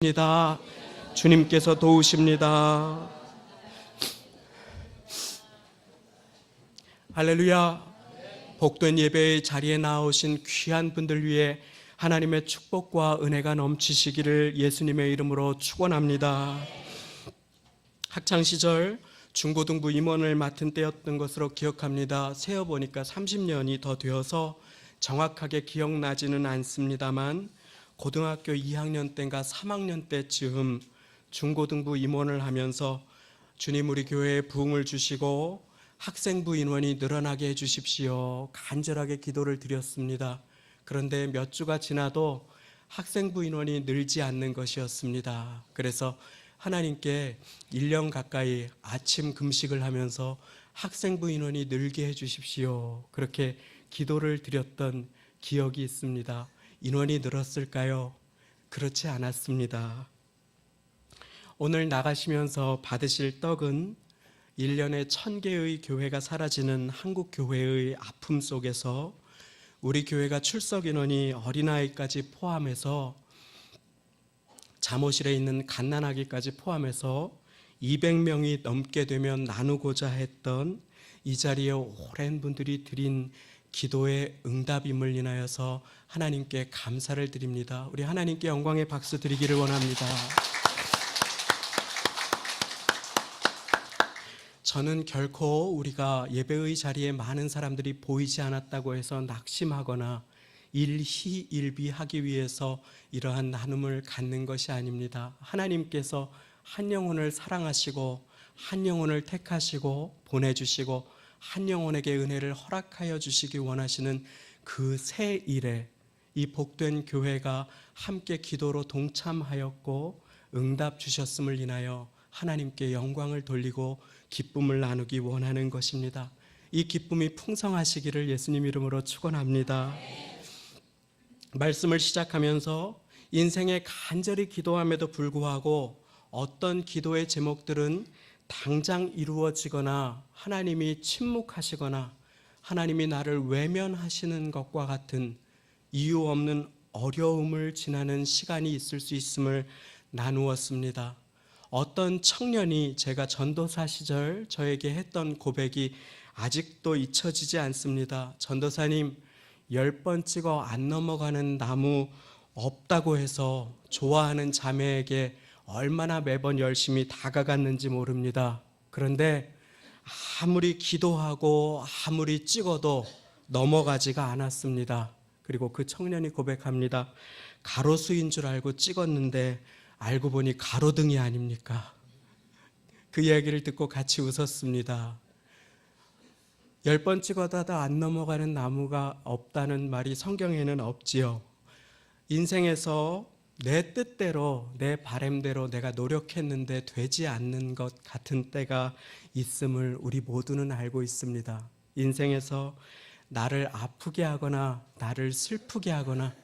입니다. 주님께서 도우십니다. 할렐루야. 복된 예배의 자리에 나오신 귀한 분들 위해 하나님의 축복과 은혜가 넘치시기를 예수님의 이름으로 축원합니다. 학창시절 중고등부 임원을 맡은 때였던 것으로 기억합니다. 세어보니까 30년이 더 되어서 정확하게 기억나지는 않습니다만 고등학교 2학년 때인가 3학년 때쯤 중고등부 임원을 하면서 주님 우리 교회에 부흥을 주시고 학생부 인원이 늘어나게 해주십시오. 간절하게 기도를 드렸습니다. 그런데 몇 주가 지나도 학생부 인원이 늘지 않는 것이었습니다. 그래서 하나님께 1년 가까이 아침 금식을 하면서 학생부 인원이 늘게 해주십시오. 그렇게 기도를 드렸던 기억이 있습니다. 인원이 늘었을까요? 그렇지 않았습니다. 오늘 나가시면서 받으실 떡은 1년에 1000개의 교회가 사라지는 한국 교회의 아픔 속에서 우리 교회가 출석 인원이 어린아이까지 포함해서 잠옷실에 있는 갓난아기까지 포함해서 200명이 넘게 되면 나누고자 했던 이 자리에 오랜 분들이 드린 기도의 응답임을 인하여서 하나님께 감사를 드립니다. 우리 하나님께 영광의 박수 드리기를 원합니다. 저는 결코 우리가 예배의 자리에 많은 사람들이 보이지 않았다고 해서 낙심하거나 일희일비하기 위해서 이러한 나눔을 갖는 것이 아닙니다. 하나님께서 한 영혼을 사랑하시고 한 영혼을 택하시고 보내주시고 한 영혼에게 은혜를 허락하여 주시기 원하시는 그 새 일에 이 복된 교회가 함께 기도로 동참하였고 응답 주셨음을 인하여 하나님께 영광을 돌리고 기쁨을 나누기 원하는 것입니다. 이 기쁨이 풍성하시기를 예수님 이름으로 축원합니다. 말씀을 시작하면서 인생에 간절히 기도함에도 불구하고 어떤 기도의 제목들은 당장 이루어지거나 하나님이 침묵하시거나 하나님이 나를 외면하시는 것과 같은 이유 없는 어려움을 지나는 시간이 있을 수 있음을 나누었습니다. 어떤 청년이 제가 전도사 시절 저에게 했던 고백이 아직도 잊혀지지 않습니다. 전도사님, 10번 찍어 안 넘어가는 나무 없다고 해서 좋아하는 자매에게 얼마나 매번 열심히 다가갔는지 모릅니다. 그런데 아무리 기도하고 아무리 찍어도 넘어가지가 않았습니다. 그리고 그 청년이 고백합니다. 가로수인 줄 알고 찍었는데 알고 보니 가로등이 아닙니까? 그 이야기를 듣고 같이 웃었습니다. 10번 찍어도 안 넘어가는 나무가 없다는 말이 성경에는 없지요. 인생에서 내 뜻대로 내 바램대로 내가 노력했는데 되지 않는 것 같은 때가 있음을 우리 모두는 알고 있습니다. 인생에서 나를 아프게 하거나 나를 슬프게 하거나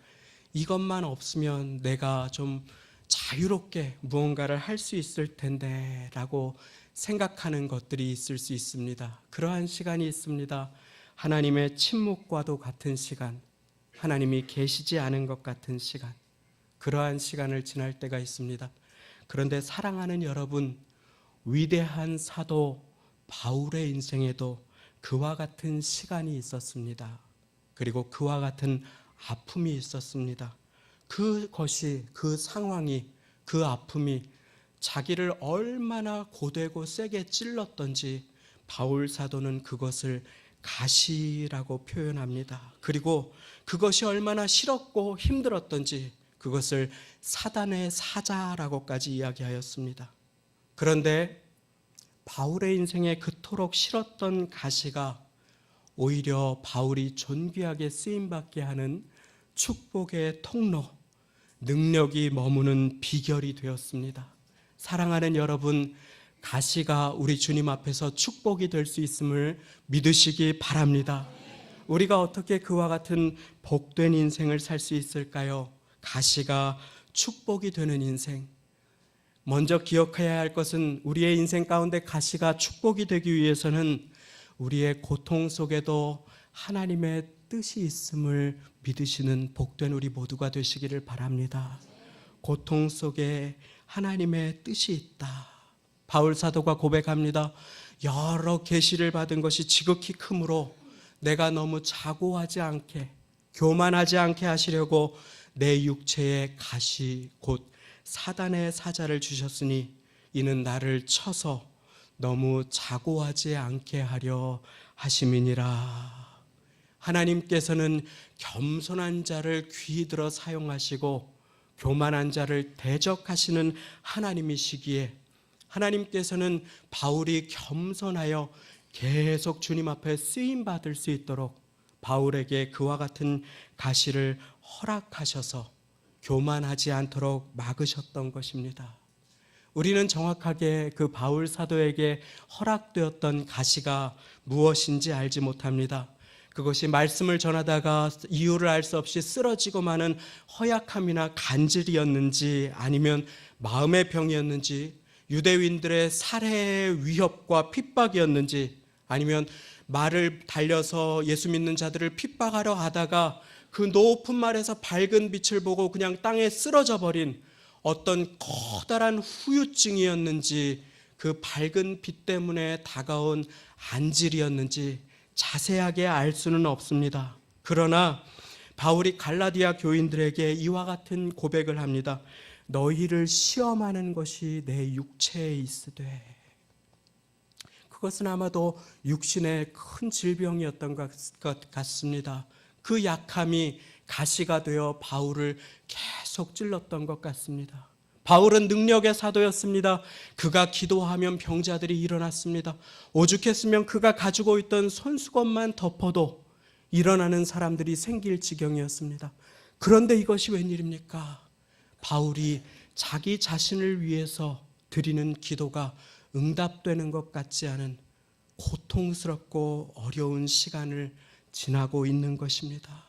이것만 없으면 내가 좀 자유롭게 무언가를 할 수 있을 텐데 라고 생각하는 것들이 있을 수 있습니다. 그러한 시간이 있습니다. 하나님의 침묵과도 같은 시간, 하나님이 계시지 않은 것 같은 시간, 그러한 시간을 지날 때가 있습니다. 그런데 사랑하는 여러분, 위대한 사도 바울의 인생에도 그와 같은 시간이 있었습니다. 그리고 그와 같은 아픔이 있었습니다. 그것이, 그 상황이, 그 아픔이 자기를 얼마나 고되고 세게 찔렀던지 바울 사도는 그것을 가시라고 표현합니다. 그리고 그것이 얼마나 싫었고 힘들었던지 그것을 사단의 사자라고까지 이야기하였습니다. 그런데 바울의 인생에 그토록 싫었던 가시가 오히려 바울이 존귀하게 쓰임받게 하는 축복의 통로, 능력이 머무는 비결이 되었습니다. 사랑하는 여러분, 가시가 우리 주님 앞에서 축복이 될 수 있음을 믿으시기 바랍니다. 우리가 어떻게 그와 같은 복된 인생을 살 수 있을까요? 가시가 축복이 되는 인생. 먼저 기억해야 할 것은 우리의 인생 가운데 가시가 축복이 되기 위해서는 우리의 고통 속에도 하나님의 뜻이 있음을 믿으시는 복된 우리 모두가 되시기를 바랍니다. 고통 속에 하나님의 뜻이 있다. 바울 사도가 고백합니다. 여러 계시를 받은 것이 지극히 크므로 내가 너무 자고하지 않게, 교만하지 않게 하시려고 내 육체에 가시 곧 사단의 사자를 주셨으니 이는 나를 쳐서 너무 자고하지 않게 하려 하심이니라. 하나님께서는 겸손한 자를 귀히 들어 사용하시고 교만한 자를 대적하시는 하나님이시기에 하나님께서는 바울이 겸손하여 계속 주님 앞에 쓰임받을 수 있도록 바울에게 그와 같은 가시를 허락하셔서 교만하지 않도록 막으셨던 것입니다. 우리는 정확하게 그 바울 사도에게 허락되었던 가시가 무엇인지 알지 못합니다. 그것이 말씀을 전하다가 이유를 알 수 없이 쓰러지고 마는 허약함이나 간질이었는지 아니면 마음의 병이었는지 유대인들의 살해의 위협과 핍박이었는지 아니면 말을 달려서 예수 믿는 자들을 핍박하려 하다가 그 높은 말에서 밝은 빛을 보고 그냥 땅에 쓰러져 버린 어떤 커다란 후유증이었는지 그 밝은 빛 때문에 다가온 안질이었는지 자세하게 알 수는 없습니다. 그러나 바울이 갈라디아 교인들에게 이와 같은 고백을 합니다. 너희를 시험하는 것이 내 육체에 있으되, 그것은 아마도 육신의 큰 질병이었던 것 같습니다. 그 약함이 가시가 되어 바울을 계속 찔렀던 것 같습니다. 바울은 능력의 사도였습니다. 그가 기도하면 병자들이 일어났습니다. 오죽했으면 그가 가지고 있던 손수건만 덮어도 일어나는 사람들이 생길 지경이었습니다. 그런데 이것이 웬일입니까? 바울이 자기 자신을 위해서 드리는 기도가 응답되는 것 같지 않은 고통스럽고 어려운 시간을 지나고 있는 것입니다.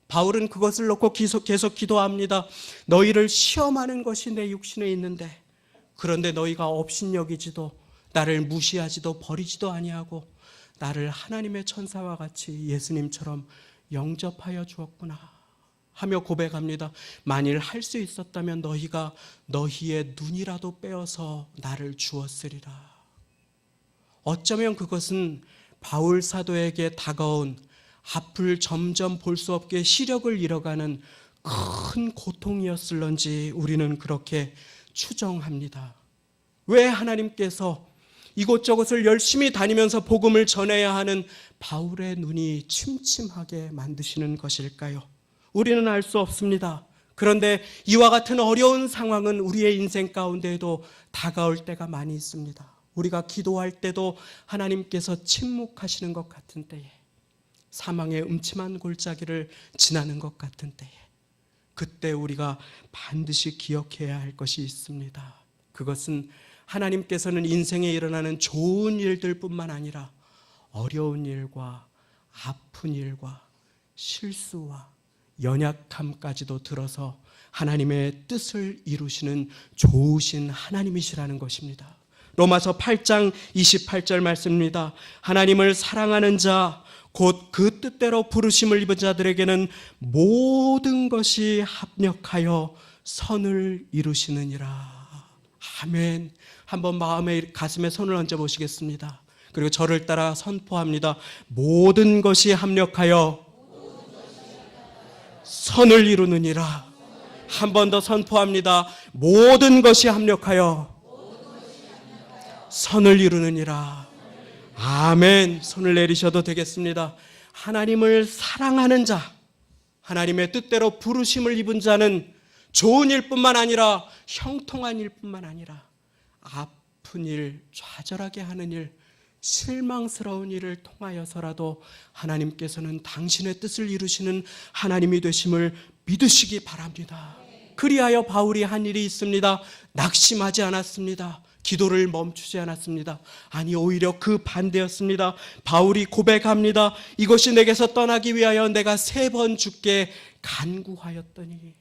바울은 그것을 놓고 계속 기도합니다. 너희를 시험하는 것이 내 육신에 있는데 그런데 너희가 업신여기지도 나를 무시하지도 버리지도 아니하고 나를 하나님의 천사와 같이 예수님처럼 영접하여 주었구나 하며 고백합니다. 만일 할 수 있었다면 너희가 너희의 눈이라도 빼어서 나를 주었으리라. 어쩌면 그것은 바울 사도에게 다가온 앞을 점점 볼 수 없게 시력을 잃어가는 큰 고통이었을런지 우리는 그렇게 추정합니다. 왜 하나님께서 이곳저곳을 열심히 다니면서 복음을 전해야 하는 바울의 눈이 침침하게 만드시는 것일까요? 우리는 알 수 없습니다. 그런데 이와 같은 어려운 상황은 우리의 인생 가운데에도 다가올 때가 많이 있습니다. 우리가 기도할 때도 하나님께서 침묵하시는 것 같은 때에, 사망의 음침한 골짜기를 지나는 것 같은 때에, 그때 우리가 반드시 기억해야 할 것이 있습니다. 그것은 하나님께서는 인생에 일어나는 좋은 일들뿐만 아니라 어려운 일과 아픈 일과 실수와 연약함까지도 들어서 하나님의 뜻을 이루시는 좋으신 하나님이시라는 것입니다. 로마서 8장 28절 말씀입니다. 하나님을 사랑하는 자 곧 그 뜻대로 부르심을 입은 자들에게는 모든 것이 합력하여 선을 이루시느니라. 아멘. 한번 마음에 가슴에 손을 얹어 보시겠습니다. 그리고 저를 따라 선포합니다. 모든 것이 합력하여 선을 이루느니라. 한 번 더 선포합니다. 모든 것이 합력하여 선을 이루느니라. 아멘. 손을 내리셔도 되겠습니다. 하나님을 사랑하는 자, 하나님의 뜻대로 부르심을 입은 자는 좋은 일뿐만 아니라 형통한 일뿐만 아니라 아픈 일, 좌절하게 하는 일, 실망스러운 일을 통하여서라도 하나님께서는 당신의 뜻을 이루시는 하나님이 되심을 믿으시기 바랍니다. 그리하여 바울이 한 일이 있습니다. 낙심하지 않았습니다. 기도를 멈추지 않았습니다. 아니, 오히려 그 반대였습니다. 바울이 고백합니다. 이것이 내게서 떠나기 위하여 내가 3번 주께 간구하였더니.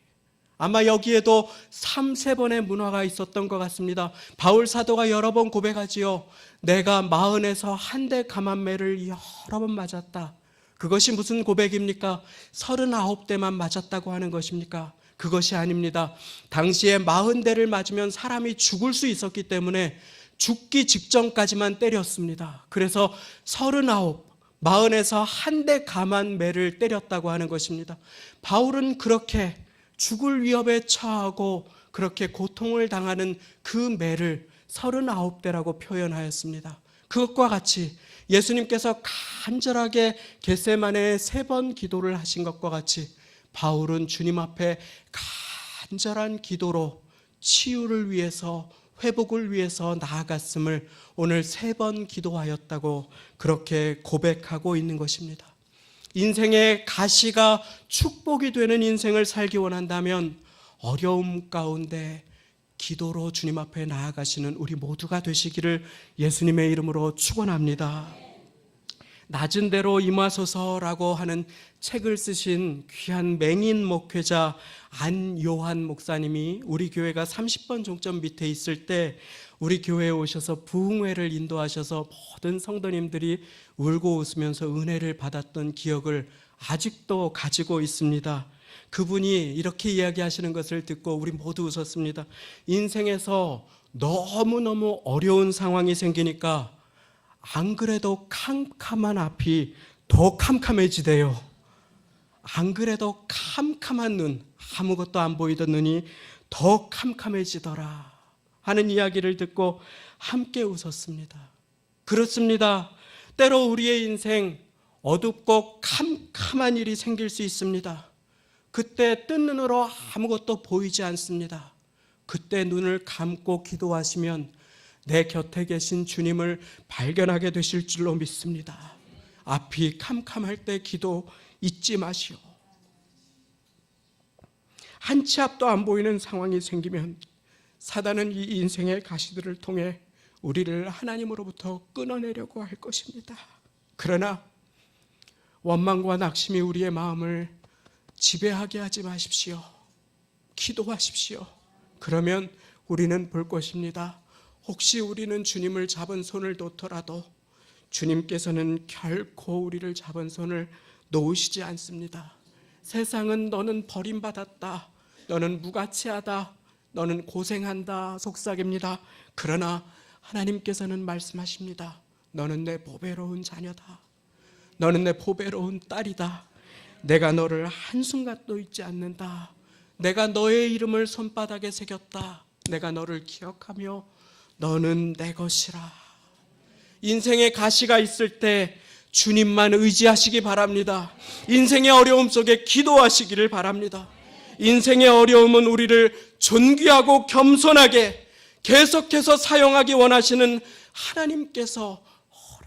아마 여기에도 3-4번의 문화가 있었던 것 같습니다. 바울 사도가 여러 번 고백하지요. 내가 마흔에서 한 대 감한매를 여러 번 맞았다. 그것이 무슨 고백입니까? 39대만 맞았다고 하는 것입니까? 그것이 아닙니다. 당시에 40대를 맞으면 사람이 죽을 수 있었기 때문에 죽기 직전까지만 때렸습니다. 그래서 40에서 한 대 감한 매를 때렸다고 하는 것입니다. 바울은 그렇게 죽을 위협에 처하고 그렇게 고통을 당하는 그 매를 39대라고 표현하였습니다. 그것과 같이 예수님께서 간절하게 겟세마네에 3번 기도를 하신 것과 같이 바울은 주님 앞에 간절한 기도로 치유를 위해서, 회복을 위해서 나아갔음을 오늘 3번 기도하였다고 그렇게 고백하고 있는 것입니다. 인생의 가시가 축복이 되는 인생을 살기 원한다면 어려움 가운데 기도로 주님 앞에 나아가시는 우리 모두가 되시기를 예수님의 이름으로 축원합니다. 낮은 대로 임하소서라고 하는 책을 쓰신 귀한 맹인 목회자 안요한 목사님이 우리 교회가 30번 종점 밑에 있을 때 우리 교회에 오셔서 부흥회를 인도하셔서 모든 성도님들이 울고 웃으면서 은혜를 받았던 기억을 아직도 가지고 있습니다. 그분이 이렇게 이야기하시는 것을 듣고 우리 모두 웃었습니다. 인생에서 너무너무 어려운 상황이 생기니까 안 그래도 캄캄한 앞이 더 캄캄해지대요. 안 그래도 캄캄한 눈, 아무것도 안 보이던 눈이 더 캄캄해지더라 하는 이야기를 듣고 함께 웃었습니다. 그렇습니다. 때로 우리의 인생 어둡고 캄캄한 일이 생길 수 있습니다. 그때 뜬 눈으로 아무것도 보이지 않습니다. 그때 눈을 감고 기도하시면 내 곁에 계신 주님을 발견하게 되실 줄로 믿습니다. 앞이 캄캄할 때 기도 잊지 마시오. 한 치 앞도 안 보이는 상황이 생기면 사단은 이 인생의 가시들을 통해 우리를 하나님으로부터 끊어내려고 할 것입니다. 그러나 원망과 낙심이 우리의 마음을 지배하게 하지 마십시오. 기도하십시오. 그러면 우리는 볼 것입니다. 혹시 우리는 주님을 잡은 손을 놓더라도 주님께서는 결코 우리를 잡은 손을 놓으시지 않습니다. 세상은 너는 버림받았다, 너는 무가치하다, 너는 고생한다 속삭입니다. 그러나 하나님께서는 말씀하십니다. 너는 내 보배로운 자녀다. 너는 내 보배로운 딸이다. 내가 너를 한순간도 잊지 않는다. 내가 너의 이름을 손바닥에 새겼다. 내가 너를 기억하며 너는 내 것이라. 인생의 가시가 있을 때 주님만 의지하시기 바랍니다. 인생의 어려움 속에 기도하시기를 바랍니다. 인생의 어려움은 우리를 존귀하고 겸손하게 계속해서 사용하기 원하시는 하나님께서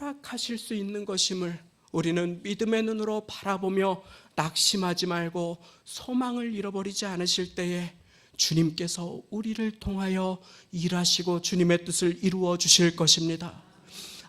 허락하실 수 있는 것임을 우리는 믿음의 눈으로 바라보며 낙심하지 말고 소망을 잃어버리지 않으실 때에 주님께서 우리를 통하여 일하시고 주님의 뜻을 이루어 주실 것입니다.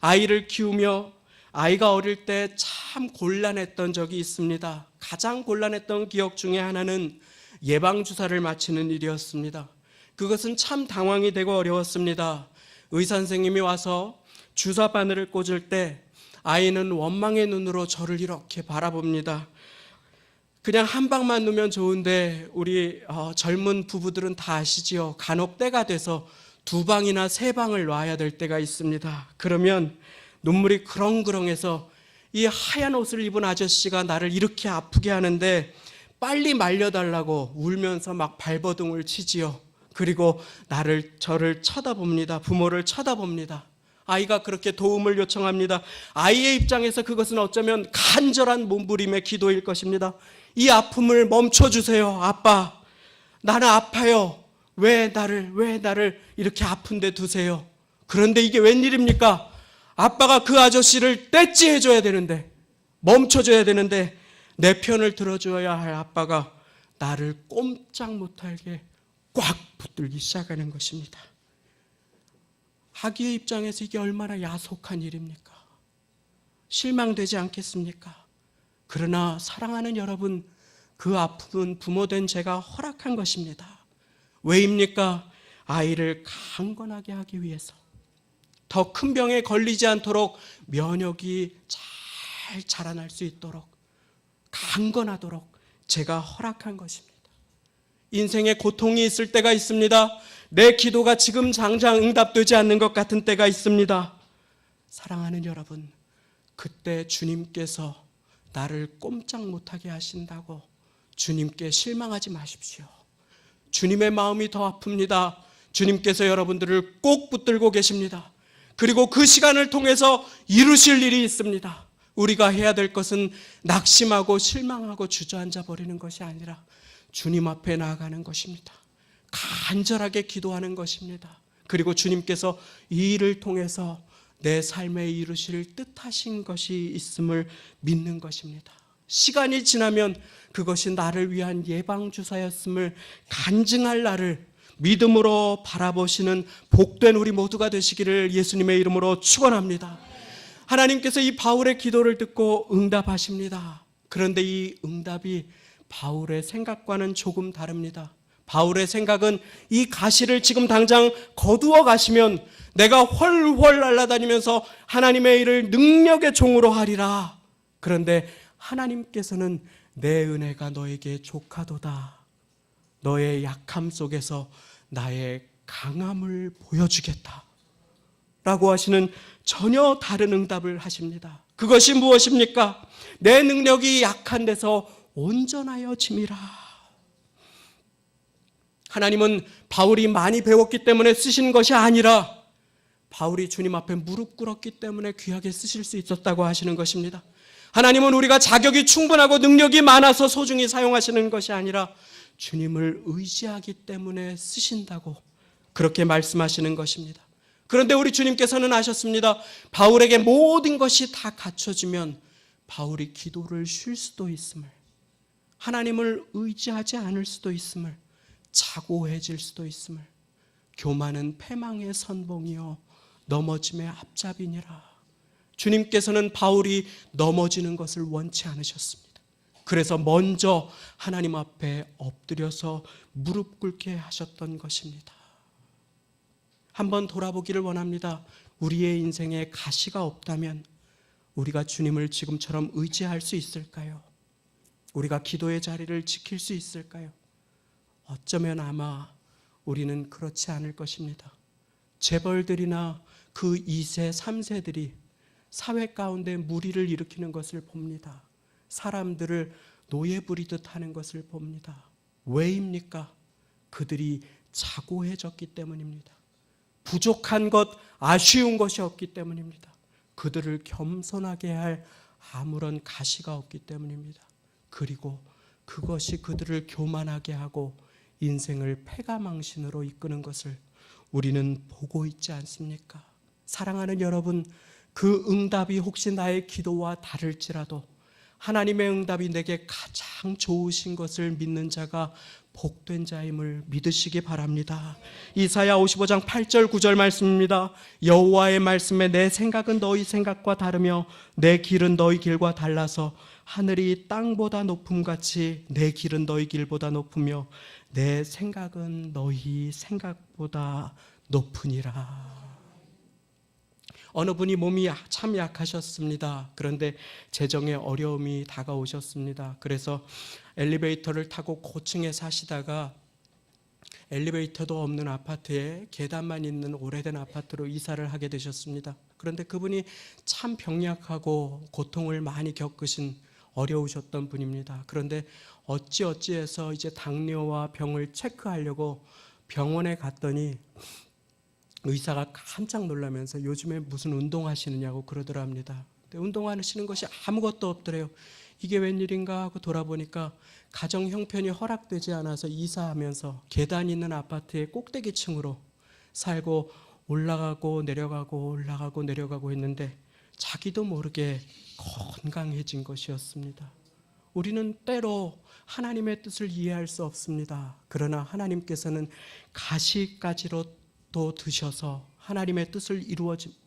아이를 키우며 아이가 어릴 때 참 곤란했던 적이 있습니다. 가장 곤란했던 기억 중에 하나는 예방주사를 맞히는 일이었습니다. 그것은 참 당황이 되고 어려웠습니다. 의사 선생님이 와서 주사 바늘을 꽂을 때 아이는 원망의 눈으로 저를 이렇게 바라봅니다. 그냥 한 방만 누면 좋은데 우리 젊은 부부들은 다 아시지요. 간혹 때가 돼서 2방이나 3방을 놔야 될 때가 있습니다. 그러면 눈물이 그렁그렁해서 이 하얀 옷을 입은 아저씨가 나를 이렇게 아프게 하는데 빨리 말려달라고 울면서 막 발버둥을 치지요. 그리고 저를 쳐다봅니다. 부모를 쳐다봅니다. 아이가 그렇게 도움을 요청합니다. 아이의 입장에서 그것은 어쩌면 간절한 몸부림의 기도일 것입니다. 이 아픔을 멈춰주세요. 아빠, 나는 아파요. 왜 나를 이렇게 아픈데 두세요? 그런데 이게 웬일입니까? 아빠가 그 아저씨를 떼찌해줘야 되는데, 멈춰줘야 되는데, 내 편을 들어줘야 할 아빠가 나를 꼼짝 못하게 꽉 붙들기 시작하는 것입니다. 아기의 입장에서 이게 얼마나 야속한 일입니까? 실망되지 않겠습니까? 그러나 사랑하는 여러분, 그 아픔은 부모된 제가 허락한 것입니다. 왜입니까? 아이를 강건하게 하기 위해서, 더 큰 병에 걸리지 않도록 면역이 잘 자라날 수 있도록, 강건하도록 제가 허락한 것입니다. 인생에 고통이 있을 때가 있습니다. 내 기도가 지금 당장 응답되지 않는 것 같은 때가 있습니다. 사랑하는 여러분, 그때 주님께서 나를 꼼짝 못하게 하신다고 주님께 실망하지 마십시오. 주님의 마음이 더 아픕니다. 주님께서 여러분들을 꼭 붙들고 계십니다. 그리고 그 시간을 통해서 이루실 일이 있습니다. 우리가 해야 될 것은 낙심하고 실망하고 주저앉아 버리는 것이 아니라 주님 앞에 나아가는 것입니다. 간절하게 기도하는 것입니다. 그리고 주님께서 이 일을 통해서 내 삶에 이루실 뜻하신 것이 있음을 믿는 것입니다. 시간이 지나면 그것이 나를 위한 예방주사였음을 간증할 날을 믿음으로 바라보시는 복된 우리 모두가 되시기를 예수님의 이름으로 축원합니다. 하나님께서 이 바울의 기도를 듣고 응답하십니다. 그런데 이 응답이 바울의 생각과는 조금 다릅니다. 바울의 생각은 이 가시를 지금 당장 거두어 가시면 내가 훨훨 날아다니면서 하나님의 일을 능력의 종으로 하리라. 그런데 하나님께서는 내 은혜가 너에게 족하도다. 너의 약함 속에서 나의 강함을 보여주겠다. 라고 하시는 전혀 다른 응답을 하십니다. 그것이 무엇입니까? 내 능력이 약한 데서 온전하여 짐이라. 하나님은 바울이 많이 배웠기 때문에 쓰신 것이 아니라 바울이 주님 앞에 무릎 꿇었기 때문에 귀하게 쓰실 수 있었다고 하시는 것입니다. 하나님은 우리가 자격이 충분하고 능력이 많아서 소중히 사용하시는 것이 아니라 주님을 의지하기 때문에 쓰신다고 그렇게 말씀하시는 것입니다. 그런데 우리 주님께서는 아셨습니다. 바울에게 모든 것이 다 갖춰지면 바울이 기도를 쉴 수도 있음을, 하나님을 의지하지 않을 수도 있음을, 자고해질 수도 있음을, 교만은 패망의 선봉이요 넘어짐의 앞잡이니라. 주님께서는 바울이 넘어지는 것을 원치 않으셨습니다. 그래서 먼저 하나님 앞에 엎드려서 무릎 꿇게 하셨던 것입니다. 한번 돌아보기를 원합니다. 우리의 인생에 가시가 없다면 우리가 주님을 지금처럼 의지할 수 있을까요? 우리가 기도의 자리를 지킬 수 있을까요? 어쩌면 아마 우리는 그렇지 않을 것입니다. 재벌들이나 그 2세, 3세들이 사회 가운데 무리를 일으키는 것을 봅니다. 사람들을 노예 부리듯 하는 것을 봅니다. 왜입니까? 그들이 자고해졌기 때문입니다. 부족한 것, 아쉬운 것이 없기 때문입니다. 그들을 겸손하게 할 아무런 가시가 없기 때문입니다. 그리고 그것이 그들을 교만하게 하고 인생을 패가망신으로 이끄는 것을 우리는 보고 있지 않습니까? 사랑하는 여러분, 그 응답이 혹시 나의 기도와 다를지라도 하나님의 응답이 내게 가장 좋으신 것을 믿는 자가 복된 자임을 믿으시기 바랍니다. 이사야 55장 8절 9절 말씀입니다. 여호와의 말씀에 내 생각은 너희 생각과 다르며 내 길은 너희 길과 달라서 하늘이 땅보다 높음같이 내 길은 너희 길보다 높으며 내 생각은 너희 생각보다 높으니라. 어느 분이 몸이 참 약하셨습니다. 그런데 재정에 어려움이 다가오셨습니다. 그래서 엘리베이터를 타고 고층에 사시다가 엘리베이터도 없는 아파트에 계단만 있는 오래된 아파트로 이사를 하게 되셨습니다. 그런데 그분이 참 병약하고 고통을 많이 겪으신 어려우셨던 분입니다. 그런데 어찌해서 이제 당뇨와 병을 체크하려고 병원에 갔더니 의사가 깜짝 놀라면서 요즘에 무슨 운동하시느냐고 그러더랍니다. 운동하시는 것이 아무것도 없더래요. 이게 웬일인가 하고 돌아보니까 가정 형편이 허락되지 않아서 이사하면서 계단 있는 아파트의 꼭대기층으로 살고 올라가고 내려가고 했는데 자기도 모르게 건강해진 것이었습니다. 우리는 때로 하나님의 뜻을 이해할 수 없습니다. 그러나 하나님께서는 가시까지로 또 드셔서 하나님의 뜻을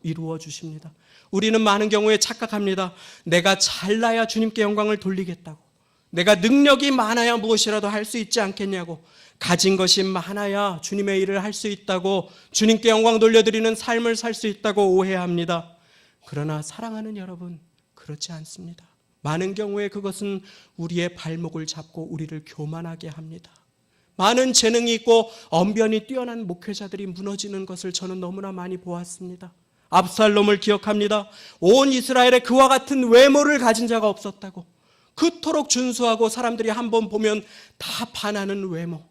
이루어 주십니다. 우리는 많은 경우에 착각합니다. 내가 잘나야 주님께 영광을 돌리겠다고, 내가 능력이 많아야 무엇이라도 할 수 있지 않겠냐고, 가진 것이 많아야 주님의 일을 할 수 있다고, 주님께 영광 돌려드리는 삶을 살 수 있다고 오해합니다. 그러나 사랑하는 여러분, 그렇지 않습니다. 많은 경우에 그것은 우리의 발목을 잡고 우리를 교만하게 합니다. 많은 재능이 있고 언변이 뛰어난 목회자들이 무너지는 것을 저는 너무나 많이 보았습니다. 압살롬을 기억합니다. 온 이스라엘에 그와 같은 외모를 가진 자가 없었다고. 그토록 준수하고 사람들이 한번 보면 다 반하는 외모.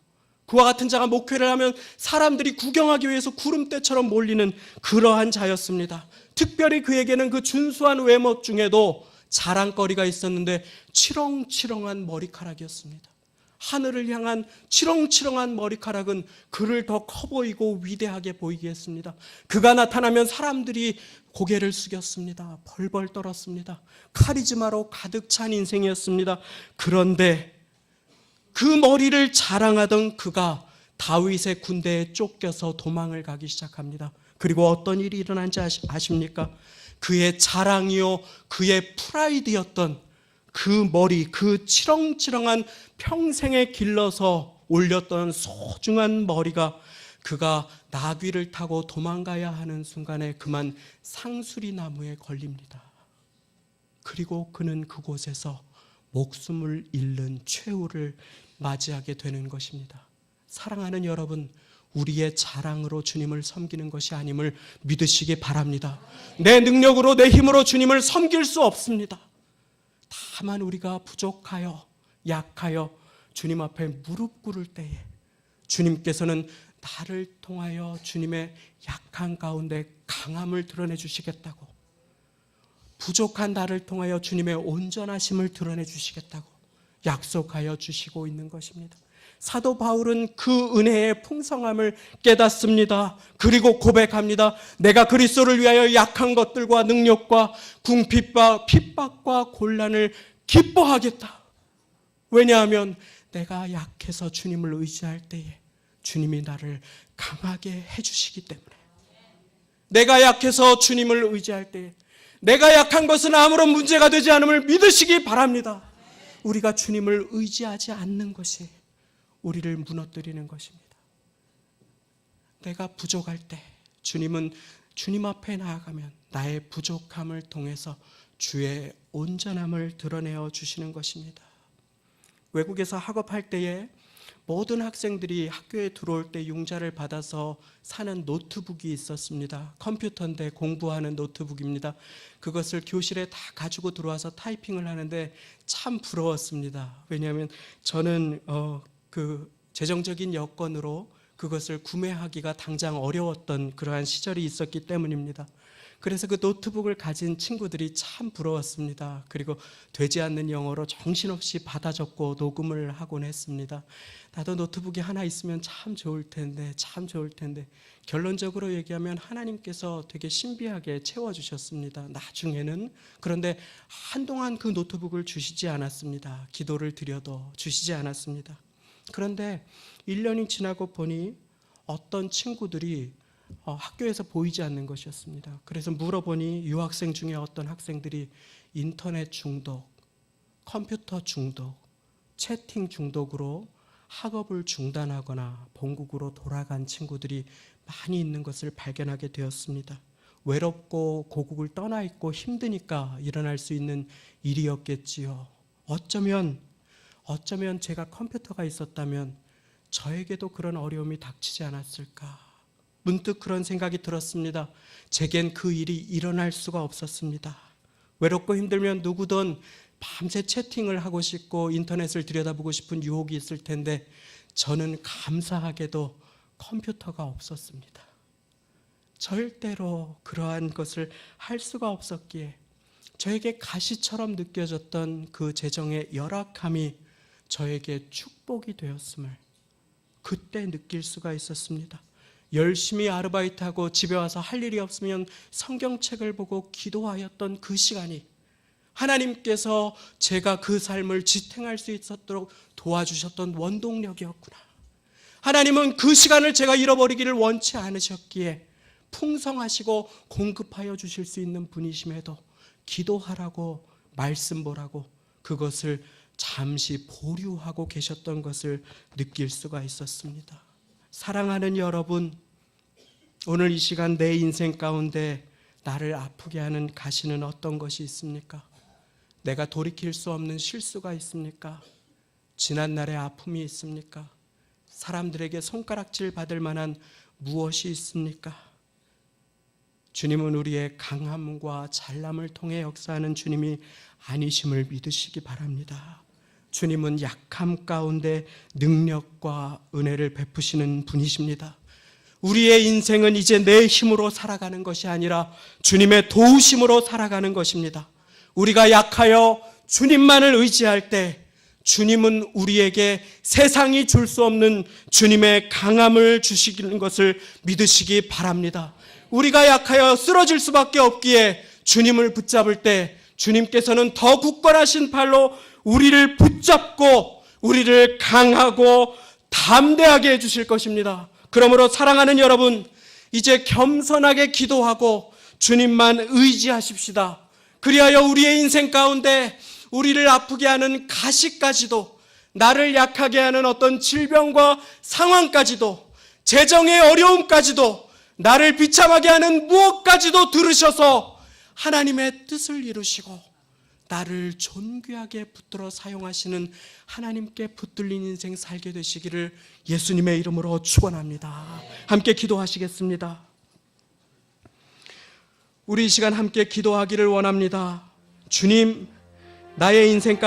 그와 같은 자가 목회를 하면 사람들이 구경하기 위해서 구름대처럼 몰리는 그러한 자였습니다. 특별히 그에게는 그 준수한 외모 중에도 자랑거리가 있었는데 치렁치렁한 머리카락이었습니다. 하늘을 향한 치렁치렁한 머리카락은 그를 더 커 보이고 위대하게 보이게 했습니다. 그가 나타나면 사람들이 고개를 숙였습니다. 벌벌 떨었습니다. 카리즈마로 가득 찬 인생이었습니다. 그런데 그 머리를 자랑하던 그가 다윗의 군대에 쫓겨서 도망을 가기 시작합니다. 그리고 어떤 일이 일어난지 아십니까? 그의 자랑이요, 그의 프라이드였던 그 머리, 그 치렁치렁한 평생에 길러서 올렸던 소중한 머리가 그가 나귀를 타고 도망가야 하는 순간에 그만 상수리 나무에 걸립니다. 그리고 그는 그곳에서 목숨을 잃는 최후를 맞이하게 되는 것입니다. 사랑하는 여러분, 우리의 자랑으로 주님을 섬기는 것이 아님을 믿으시기 바랍니다. 내 능력으로, 내 힘으로 주님을 섬길 수 없습니다. 다만 우리가 부족하여 약하여 주님 앞에 무릎 꿇을 때에 주님께서는 나를 통하여 주님의 약한 가운데 강함을 드러내 주시겠다고, 부족한 나를 통하여 주님의 온전하심을 드러내 주시겠다고 약속하여 주시고 있는 것입니다. 사도 바울은 그 은혜의 풍성함을 깨닫습니다. 그리고 고백합니다. 내가 그리스도를 위하여 약한 것들과 능력과 궁핍과 핍박과 곤란을 기뻐하겠다. 왜냐하면 내가 약해서 주님을 의지할 때에 주님이 나를 강하게 해주시기 때문에. 내가 약해서 주님을 의지할 때에 내가 약한 것은 아무런 문제가 되지 않음을 믿으시기 바랍니다. 우리가 주님을 의지하지 않는 것이 우리를 무너뜨리는 것입니다. 내가 부족할 때 주님은 주님 앞에 나아가면 나의 부족함을 통해서 주의 온전함을 드러내어 주시는 것입니다. 외국에서 학업할 때에 모든 학생들이 학교에 들어올 때 융자를 받아서 사는 노트북이 있었습니다. 컴퓨터인데 공부하는 노트북입니다. 그것을 교실에 다 가지고 들어와서 타이핑을 하는데 참 부러웠습니다. 왜냐하면 저는 그 재정적인 여건으로 그것을 구매하기가 당장 어려웠던 그러한 시절이 있었기 때문입니다. 그래서 그 노트북을 가진 친구들이 참 부러웠습니다. 그리고 되지 않는 영어로 정신없이 받아 적고 녹음을 하곤 했습니다. 나도 노트북이 하나 있으면 참 좋을 텐데, 참 좋을 텐데. 결론적으로 얘기하면 하나님께서 되게 신비하게 채워주셨습니다. 나중에는. 그런데 한동안 그 노트북을 주시지 않았습니다. 기도를 드려도 주시지 않았습니다. 그런데 1년이 지나고 보니 어떤 친구들이 학교에서 보이지 않는 것이었습니다. 그래서 물어보니 유학생 중에 어떤 학생들이 인터넷 중독, 컴퓨터 중독, 채팅 중독으로 학업을 중단하거나 본국으로 돌아간 친구들이 많이 있는 것을 발견하게 되었습니다. 외롭고 고국을 떠나 있고 힘드니까 일어날 수 있는 일이었겠지요. 어쩌면 제가 컴퓨터가 있었다면 저에게도 그런 어려움이 닥치지 않았을까. 문득 그런 생각이 들었습니다. 제겐 그 일이 일어날 수가 없었습니다. 외롭고 힘들면 누구든 밤새 채팅을 하고 싶고 인터넷을 들여다보고 싶은 유혹이 있을 텐데 저는 감사하게도 컴퓨터가 없었습니다. 절대로 그러한 것을 할 수가 없었기에 저에게 가시처럼 느껴졌던 그 재정의 열악함이 저에게 축복이 되었음을 그때 느낄 수가 있었습니다. 열심히 아르바이트하고 집에 와서 할 일이 없으면 성경책을 보고 기도하였던 그 시간이 하나님께서 제가 그 삶을 지탱할 수 있었도록 도와주셨던 원동력이었구나. 하나님은 그 시간을 제가 잃어버리기를 원치 않으셨기에 풍성하시고 공급하여 주실 수 있는 분이심에도 기도하라고 말씀 보라고 그것을 잠시 보류하고 계셨던 것을 느낄 수가 있었습니다. 사랑하는 여러분, 오늘 이 시간 내 인생 가운데 나를 아프게 하는 가시는 어떤 것이 있습니까? 내가 돌이킬 수 없는 실수가 있습니까? 지난 날의 아픔이 있습니까? 사람들에게 손가락질 받을 만한 무엇이 있습니까? 주님은 우리의 강함과 잘남을 통해 역사하는 주님이 아니심을 믿으시기 바랍니다. 주님은 약함 가운데 능력과 은혜를 베푸시는 분이십니다. 우리의 인생은 이제 내 힘으로 살아가는 것이 아니라 주님의 도우심으로 살아가는 것입니다. 우리가 약하여 주님만을 의지할 때 주님은 우리에게 세상이 줄 수 없는 주님의 강함을 주시는 것을 믿으시기 바랍니다. 우리가 약하여 쓰러질 수밖에 없기에 주님을 붙잡을 때 주님께서는 더 굳건하신 팔로 우리를 붙잡고 우리를 강하고 담대하게 해주실 것입니다. 그러므로 사랑하는 여러분, 이제 겸손하게 기도하고 주님만 의지하십시다. 그리하여 우리의 인생 가운데 우리를 아프게 하는 가시까지도, 나를 약하게 하는 어떤 질병과 상황까지도, 재정의 어려움까지도, 나를 비참하게 하는 무엇까지도 들으셔서 하나님의 뜻을 이루시고 나를 존귀하게 붙들어 사용하시는 하나님께 붙들린 인생 살게 되시기를 예수님의 이름으로 축원합니다. 함께 기도하시겠습니다. 우리 이 시간 함께 기도하기를 원합니다. 주님, 나의 인생 가운데